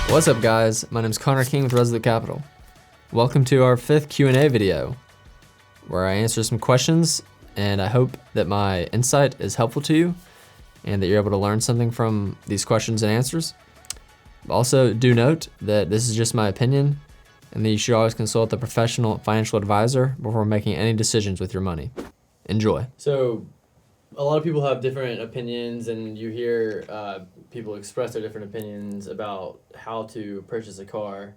What's up, guys? My name is Connor King with Resolute Capital. Welcome to our 5th Q&A video, where I answer some questions, and I hope that my insight is helpful to you and that you're able to learn something from these questions and answers. Also, do note that this is just my opinion and that you should always consult a professional financial advisor before making any decisions with your money. Enjoy. So, a lot of people have different opinions, and you hear people express their different opinions about how to purchase a car.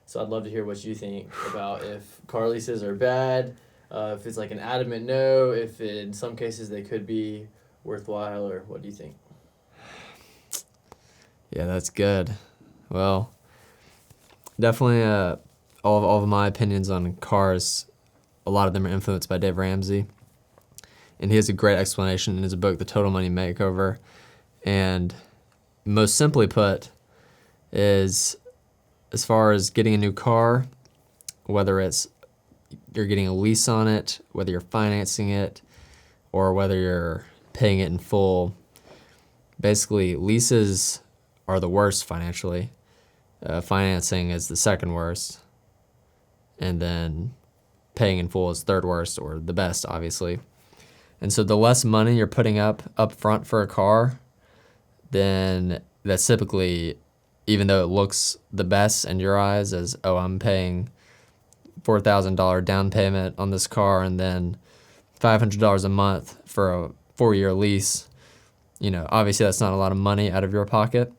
So I'd love to hear what you think about if car leases are bad, if it's like an adamant no, if in some cases they could be worthwhile, or what do you think? Yeah, that's good. Well, definitely all of my opinions on cars, a lot of them are influenced by Dave Ramsey. And he has a great explanation in his book, The Total Money Makeover. And most simply put is, as far as getting a new car, whether it's you're getting a lease on it, whether you're financing it, or whether you're paying it in full, basically leases are the worst financially. Financing is the second worst. And then paying in full is third worst, or the best, obviously. And so the less money you're putting up front for a car, then that's typically, even though it looks the best in your eyes as, oh, I'm paying $4,000 down payment on this car and then $500 a month for a 4-year lease, obviously that's not a lot of money out of your pocket.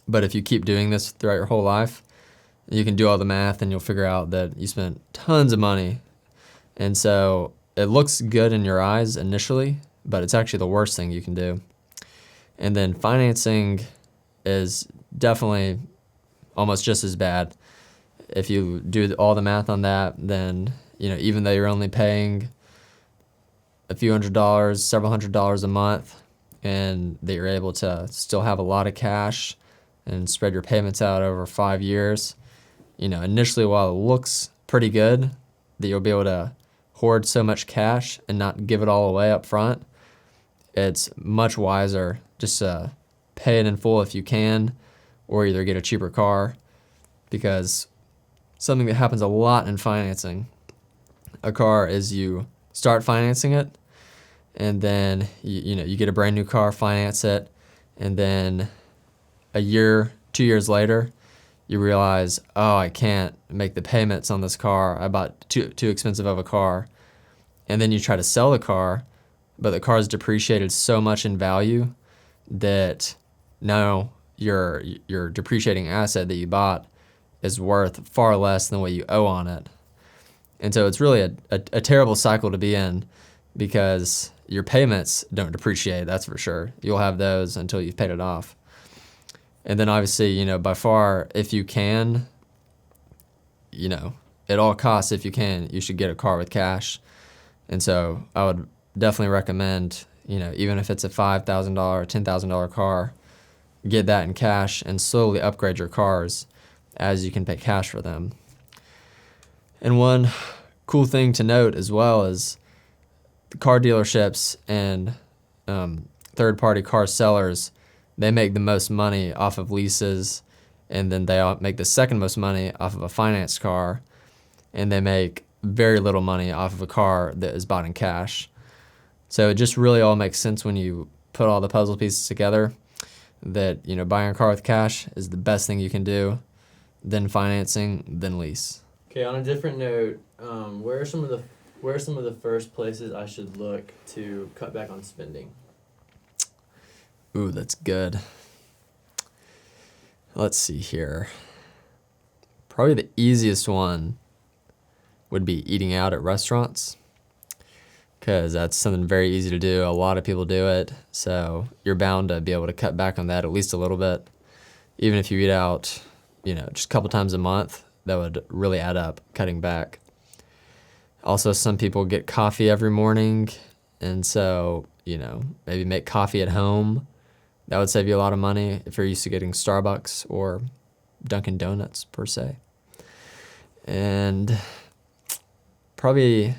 But if you keep doing this throughout your whole life, you can do all the math and you'll figure out that you spent tons of money. And so it looks good in your eyes initially, but it's actually the worst thing you can do. And then financing is definitely almost just as bad. If you do all the math on that, then, even though you're only paying a few $100s, several $100s a month, and that you're able to still have a lot of cash and spread your payments out over 5 years, initially while it looks pretty good that you'll be able to hoard so much cash and not give it all away up front, it's much wiser just to pay it in full if you can, or either get a cheaper car, because something that happens a lot in financing a car is you start financing it, and then you get a brand new car, finance it, and then a year, 2 years later, you realize, oh, I can't make the payments on this car. I bought too expensive of a car. And then you try to sell the car, but the car is depreciated so much in value that now your depreciating asset that you bought is worth far less than what you owe on it. And so it's really a terrible cycle to be in, because your payments don't depreciate, that's for sure. You'll have those until you've paid it off. And then obviously, by far, if you can, at all costs, if you can, you should get a car with cash. And so I would definitely recommend, even if it's a $5,000, $10,000 car, get that in cash and slowly upgrade your cars as you can pay cash for them. And one cool thing to note as well is the car dealerships and third-party car sellers, they make the most money off of leases, and then they make the second most money off of a financed car, and they make very little money off of a car that is bought in cash. So it just really all makes sense when you put all the puzzle pieces together, that buying a car with cash is the best thing you can do, then financing, then lease. Okay, on a different note, where are some of the first places I should look to cut back on spending? Ooh, that's good. Let's see here. Probably the easiest one would be eating out at restaurants, because that's something very easy to do. A lot of people do it, so you're bound to be able to cut back on that at least a little bit. Even if you eat out, just a couple times a month, that would really add up, cutting back. Also, some people get coffee every morning, and so, maybe make coffee at home. That would save you a lot of money if you're used to getting Starbucks or Dunkin' Donuts, per se. And probably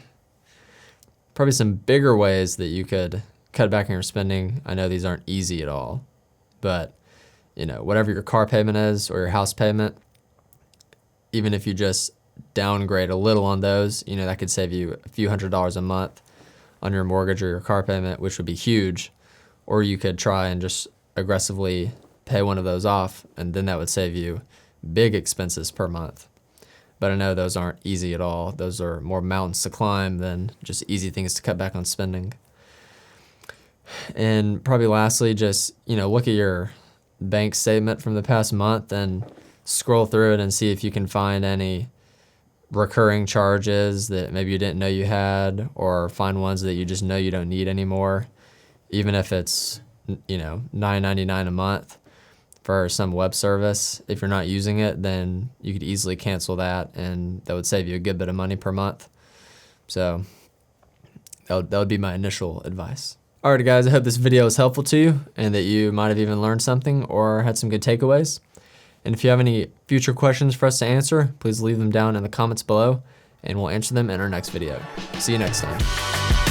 some bigger ways that you could cut back on your spending. I know these aren't easy at all, but whatever your car payment is or your house payment, even if you just downgrade a little on those, that could save you a few $100s a month on your mortgage or your car payment, which would be huge. Or you could try and just aggressively pay one of those off, and then that would save you big expenses per month. But I know those aren't easy at all. Those are more mountains to climb than just easy things to cut back on spending. And probably lastly, just, look at your bank statement from the past month and scroll through it and see if you can find any recurring charges that maybe you didn't know you had, or find ones that you just know you don't need anymore. Even if it's, $9.99 a month for some web service, if you're not using it, then you could easily cancel that, and that would save you a good bit of money per month. So that would be my initial advice. Alright guys, I hope this video was helpful to you and that you might have even learned something or had some good takeaways. And if you have any future questions for us to answer, please leave them down in the comments below and we'll answer them in our next video. See you next time.